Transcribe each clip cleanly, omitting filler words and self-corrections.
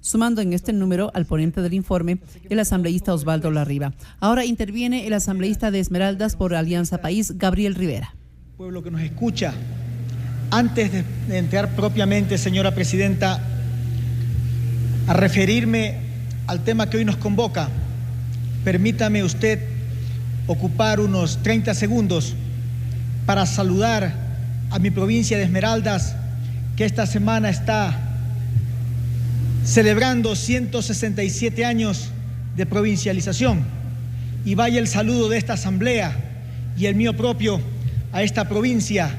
sumando en este número al ponente del informe, el asambleísta Osvaldo Larriba. Ahora interviene el asambleísta de Esmeraldas por Alianza País, Gabriel Rivera. Pueblo que nos escucha, antes de entrar propiamente, señora presidenta, a referirme al tema que hoy nos convoca, permítame usted ocupar unos 30 segundos para saludar a mi provincia de Esmeraldas, que esta semana está celebrando 167 años de provincialización. Y vaya el saludo de esta asamblea y el mío propio a esta provincia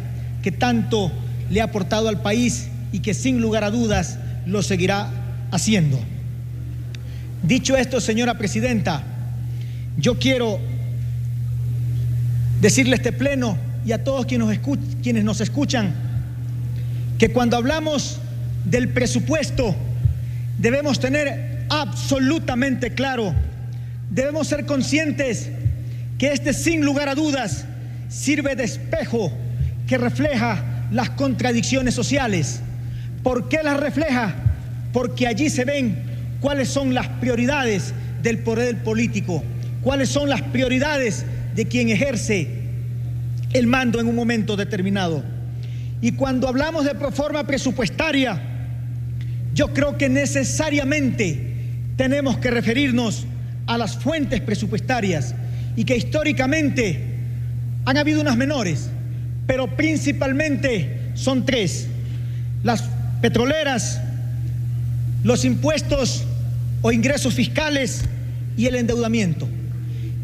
que tanto le ha aportado al país y que sin lugar a dudas lo seguirá haciendo. Dicho esto, señora presidenta, yo quiero decirle a este pleno y a todos quienes nos escuchan que cuando hablamos del presupuesto debemos tener absolutamente claro, debemos ser conscientes que este, sin lugar a dudas, sirve de espejo que refleja las contradicciones sociales. ¿Por qué las refleja? Porque allí se ven cuáles son las prioridades del poder político, cuáles son las prioridades de quien ejerce el mando en un momento determinado. Y cuando hablamos de reforma presupuestaria, yo creo que necesariamente tenemos que referirnos a las fuentes presupuestarias y que históricamente han habido unas menores, pero principalmente son tres: las petroleras, los impuestos o ingresos fiscales y el endeudamiento.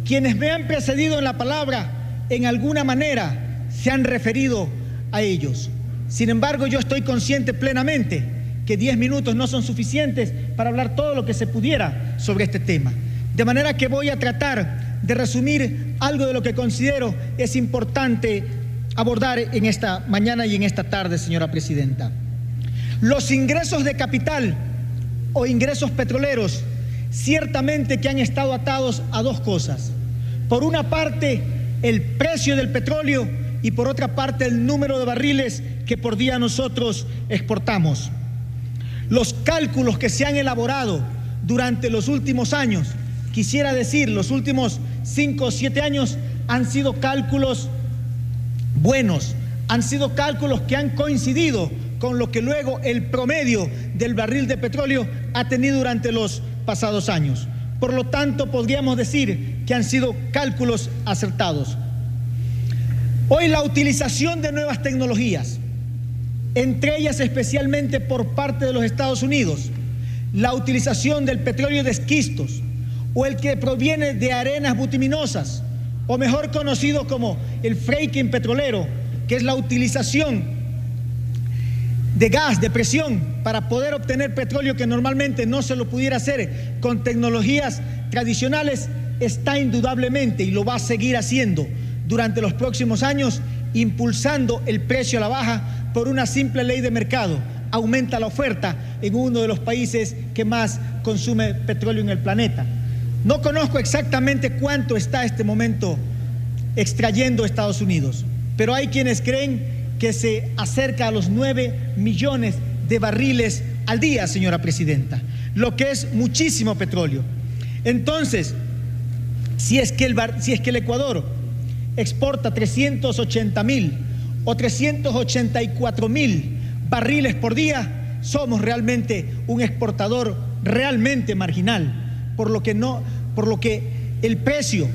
Quienes me han precedido en la palabra, en alguna manera se han referido a ellos. Sin embargo, yo estoy consciente plenamente que 10 minutos no son suficientes para hablar todo lo que se pudiera sobre este tema. De manera que voy a tratar de resumir algo de lo que considero es importante abordar en esta mañana y en esta tarde, señora presidenta. Los ingresos de capital o ingresos petroleros ciertamente que han estado atados a dos cosas. Por una parte, el precio del petróleo y por otra parte, el número de barriles que por día nosotros exportamos. Los cálculos que se han elaborado durante los últimos años, quisiera decir los últimos 5 o 7 años, han sido cálculos buenos, han sido cálculos que han coincidido con lo que luego el promedio del barril de petróleo ha tenido durante los pasados años. Por lo tanto, podríamos decir que han sido cálculos acertados. Hoy la utilización de nuevas tecnologías, entre ellas especialmente por parte de los Estados Unidos, la utilización del petróleo de esquistos o el que proviene de arenas bituminosas, o mejor conocido como el fracking petrolero, que es la utilización de gas, de presión, para poder obtener petróleo que normalmente no se lo pudiera hacer con tecnologías tradicionales, está indudablemente y lo va a seguir haciendo durante los próximos años, impulsando el precio a la baja por una simple ley de mercado. Aumenta la oferta en uno de los países que más consume petróleo en el planeta. No conozco exactamente cuánto está este momento extrayendo Estados Unidos, pero hay quienes creen que se acerca a los 9 millones de barriles al día, señora presidenta, lo que es muchísimo petróleo. Entonces, si es que el Ecuador exporta 380.000 o 384.000 barriles por día, somos realmente un exportador realmente marginal, por lo que el precio,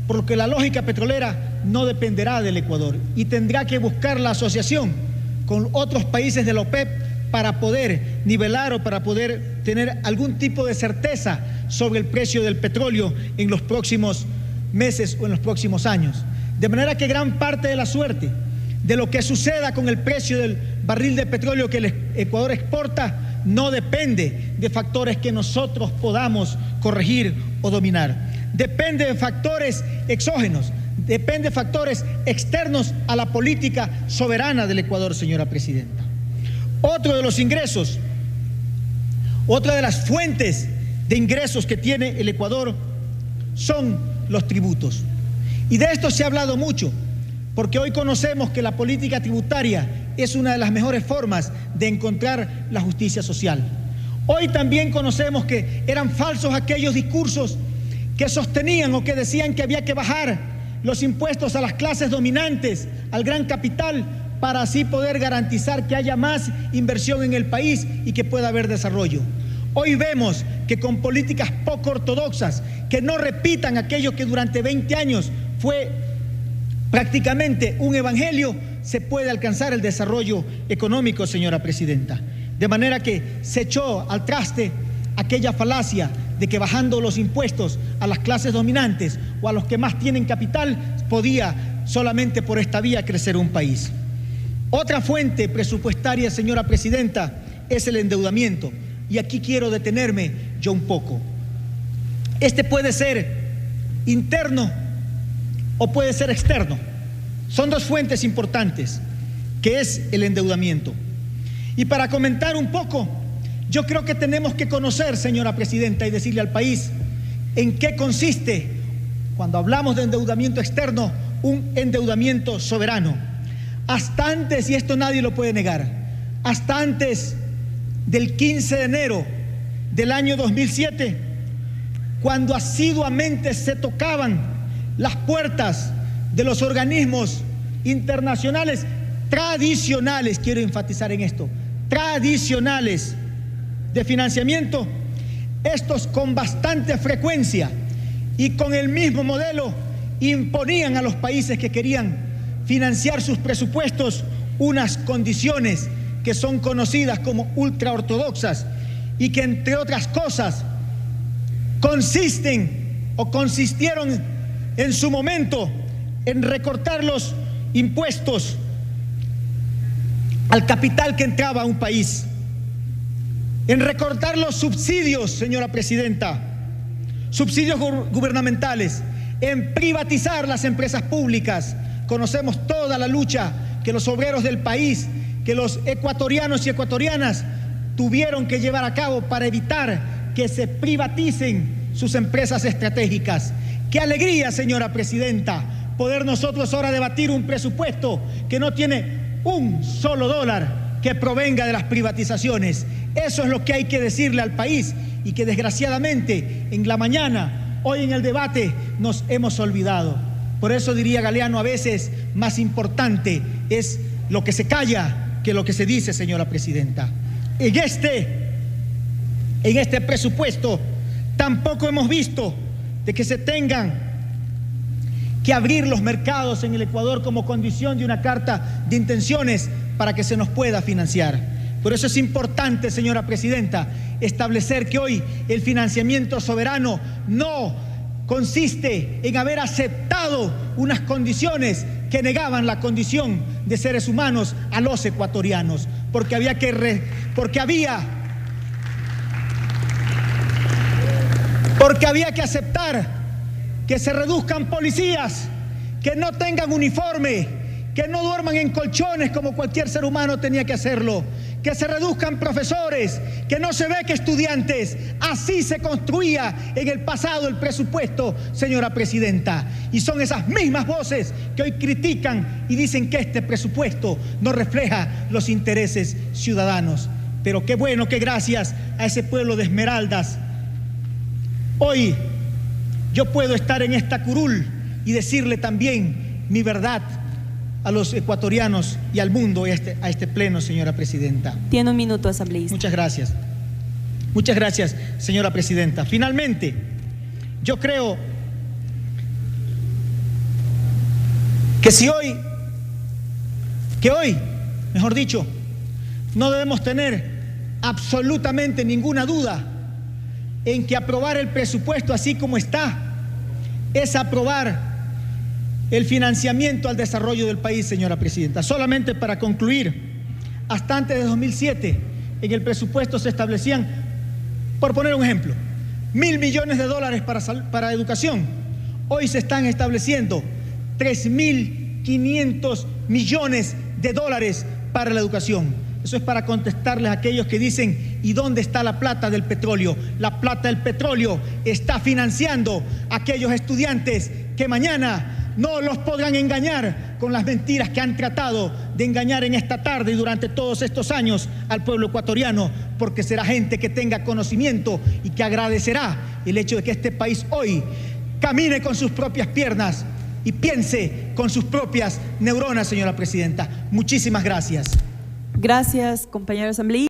por lo que la lógica petrolera no dependerá del Ecuador y tendrá que buscar la asociación con otros países de la OPEP para poder nivelar o para poder tener algún tipo de certeza sobre el precio del petróleo en los próximos meses o en los próximos años. De manera que gran parte de la suerte de lo que suceda con el precio del barril de petróleo que el Ecuador exporta no depende de factores que nosotros podamos corregir o dominar. Depende de factores exógenos, depende de factores externos a la política soberana del Ecuador, señora presidenta. Otro de los ingresos, otra de las fuentes de ingresos que tiene el Ecuador son los tributos. Y de esto se ha hablado mucho, porque hoy conocemos que la política tributaria es una de las mejores formas de encontrar la justicia social. Hoy también conocemos que eran falsos aquellos discursos que sostenían o que decían que había que bajar los impuestos a las clases dominantes, al gran capital, para así poder garantizar que haya más inversión en el país y que pueda haber desarrollo. Hoy vemos que con políticas poco ortodoxas, que no repitan aquello que durante 20 años fue prácticamente un evangelio, se puede alcanzar el desarrollo económico, señora presidenta. De manera que se echó al traste aquella falacia de que bajando los impuestos a las clases dominantes o a los que más tienen capital, podía solamente por esta vía crecer un país. Otra fuente presupuestaria, señora presidenta, es el endeudamiento. Y aquí quiero detenerme yo un poco. Este puede ser interno o puede ser externo. Son dos fuentes importantes, que es el endeudamiento. Y para comentar un poco, yo creo que tenemos que conocer, señora presidenta, y decirle al país en qué consiste, cuando hablamos de endeudamiento externo, un endeudamiento soberano. Hasta antes, y esto nadie lo puede negar, hasta antes del 15 de enero del año 2007, cuando asiduamente se tocaban las puertas de los organismos internacionales tradicionales, quiero enfatizar en esto, tradicionales de financiamiento, estos con bastante frecuencia y con el mismo modelo imponían a los países que querían financiar sus presupuestos unas condiciones que son conocidas como ultraortodoxas y que, entre otras cosas, consisten o consistieron en su momento en recortar los impuestos al capital que entraba a un país, en recortar los subsidios, señora presidenta, subsidios gubernamentales, en privatizar las empresas públicas. Conocemos toda la lucha que los obreros del país, que los ecuatorianos y ecuatorianas tuvieron que llevar a cabo para evitar que se privaticen sus empresas estratégicas. Qué alegría, señora presidenta, poder nosotros ahora debatir un presupuesto que no tiene un solo dólar que provenga de las privatizaciones. Eso es lo que hay que decirle al país y que desgraciadamente en la mañana, hoy en el debate, nos hemos olvidado. Por eso diría Galeano, a veces más importante es lo que se calla que lo que se dice, señora presidenta. En este presupuesto tampoco hemos visto de que se tengan que abrir los mercados en el Ecuador como condición de una carta de intenciones para que se nos pueda financiar. Por eso es importante, señora presidenta, establecer que hoy el financiamiento soberano no consiste en haber aceptado unas condiciones que negaban la condición de seres humanos a los ecuatorianos, porque había que aceptar que se reduzcan policías, que no tengan uniforme, que no duerman en colchones como cualquier ser humano tenía que hacerlo, que se reduzcan profesores, que no se beque estudiantes. Así se construía en el pasado el presupuesto, señora presidenta. Y son esas mismas voces que hoy critican y dicen que este presupuesto no refleja los intereses ciudadanos. Pero qué bueno que gracias a ese pueblo de Esmeraldas, hoy yo puedo estar en esta curul y decirle también mi verdad a los ecuatorianos y al mundo, a este pleno, señora presidenta. Tiene un minuto, asambleísta. Muchas gracias. Muchas gracias, señora presidenta. Finalmente, yo creo que hoy, mejor dicho, no debemos tener absolutamente ninguna duda en que aprobar el presupuesto así como está es aprobar el financiamiento al desarrollo del país, señora presidenta. Solamente para concluir, hasta antes de 2007, en el presupuesto se establecían, por poner un ejemplo, $1.000 millones para educación. Hoy se están estableciendo $3.500 millones para la educación. Eso es para contestarles a aquellos que dicen, ¿y dónde está la plata del petróleo? La plata del petróleo está financiando a aquellos estudiantes que mañana No los podrán engañar con las mentiras que han tratado de engañar en esta tarde y durante todos estos años al pueblo ecuatoriano, porque será gente que tenga conocimiento y que agradecerá el hecho de que este país hoy camine con sus propias piernas y piense con sus propias neuronas, señora presidenta. Muchísimas gracias. Gracias, compañero asambleísta.